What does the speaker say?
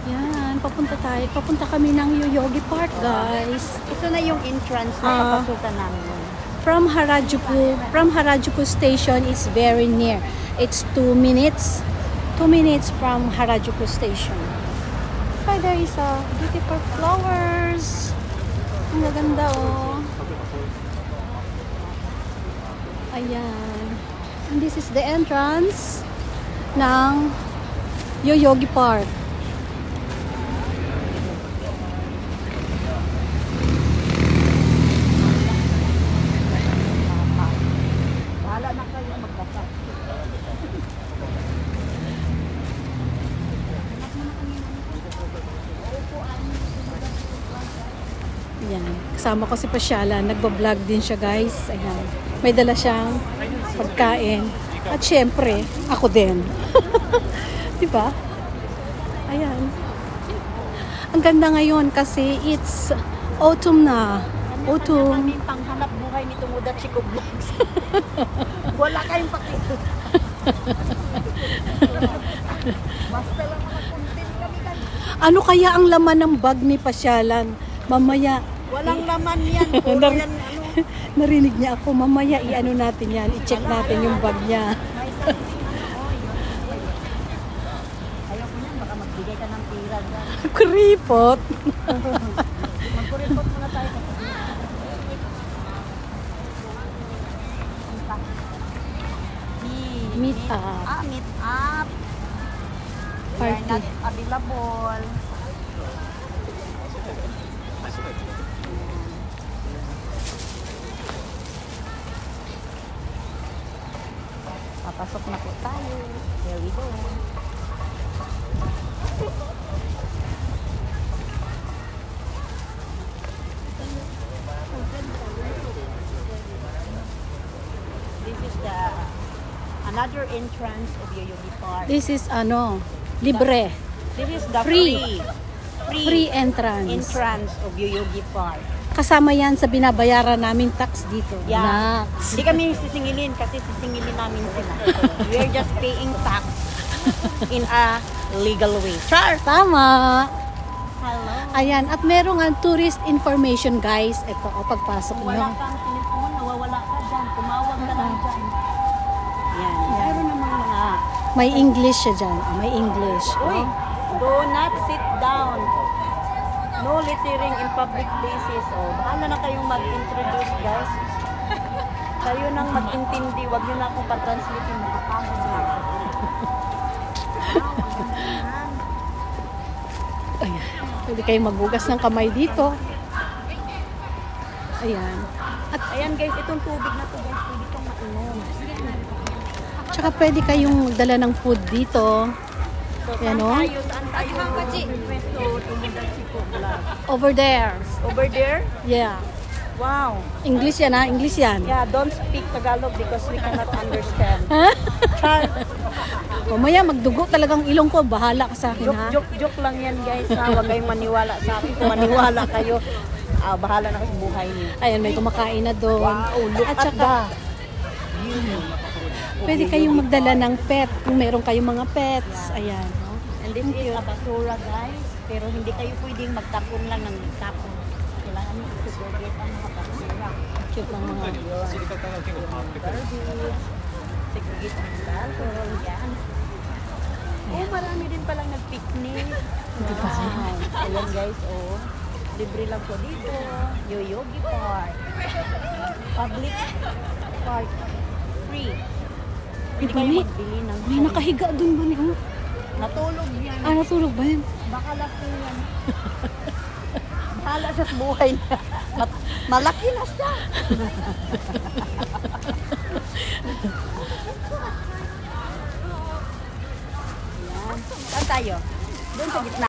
Yan, papunta kami ng Yoyogi Park, guys. Ito na yung entrance na papasukan namin. From Harajuku station is very near. It's 2 minutes. 2 minutes from Harajuku station. Hi, there is a beautiful flowers. Ang gaganda, oh. Ayan. And this is the entrance ng Yoyogi Park. Bahala na kayo magbasa. Ayan. Kasama ko si Pashala. Nagbablog din siya, guys. Ayan. May dala siyang pagkain. At syempre, ako din. Diba? Ayan. Ang ganda ngayon kasi it's autumn na. Autumn. Kami panghanap buhay ni Tumuda Chico Vlogs. Wala kayong pakita. Basta lang makakontent kami kan. Ano kaya ang laman ng bag ni Pasyalan? Mamaya. Walang laman yan. Puro yan ano. Narinig niya ako. Mamaya i-ano natin yan. I-check natin yung bag niya. Ayoko niyan. Baka magbigay ka ng tira. Kuripot. Magkuripot muna tayo. Meet up. Meet up. We are not available. Papasok na po tayo. Here we go. This is another entrance of Yoyogi Park. This is libre. This is the Free free entrance. entrance of Yoyogi Park. Kasama yan sa binabayaran naming tax dito. Yeah. Tax. Hindi kami sisingilin kasi sisingilin namin sila. We are just paying tax in a legal way. Char! Tama. Hello. Ayan. At merong tourist information, guys. Ito, pagpasok Wala nyo. kang telepono, nawawala ka dyan. Tumawag ka lang dyan. Yan. Pero namang mga... May English siya dyan. May English. Uy! Do not sit down. No littering in public places. Oh, bahala na kayong mag-introduce, guys. Kayo nang mag-intindi. Huwag nyo na akong pa-translate yung makapagod na ako. Ayan. Pwede kayong maghugas ng kamay dito. Ayan. At ayan guys, itong tubig na to guys, pwede kang mainom. Tsaka pwede kayong magdala ng food dito. So, Ayan, oh. saan tayo requesto Tumuda Chico Vlog? Over there. Over there? Yeah. Wow. English yan, ha? English yan. Yeah, don't speak Tagalog because we cannot understand. Char. Mamaya magdugo talagang ilong ko. Bahala ka sa akin, ha? Joke lang yan guys ha. Huwag kayong maniwala sa akin. Kung maniwala kayo, bahala na kayo sa buhay niyo. Ayan, may kumakain na doon. Wow, look At saka, pwede kayong magdala ng pet kung meron kayong mga pets. Ayan. No? And this is a basura guys. Pero hindi kayo pwedeng magtapon lang ng tapon. Kailangan nyo i-segregate ang mga basura. Cute ng mga. Segregate ang tapon. Yan. Oh, marami din palang nag-picnic. Wow. Ayan guys, oh. Libre lang po dito. Yoyogi Park. Public park. Free. Pwede kayo magbili ng May nakahiga doon ba niyo? natulog yan. Natulog ba yan? Baka laki yan. Bahala sa buhay niya. Malaki na siya. Yan. Saan tayo? Doon sa gitna.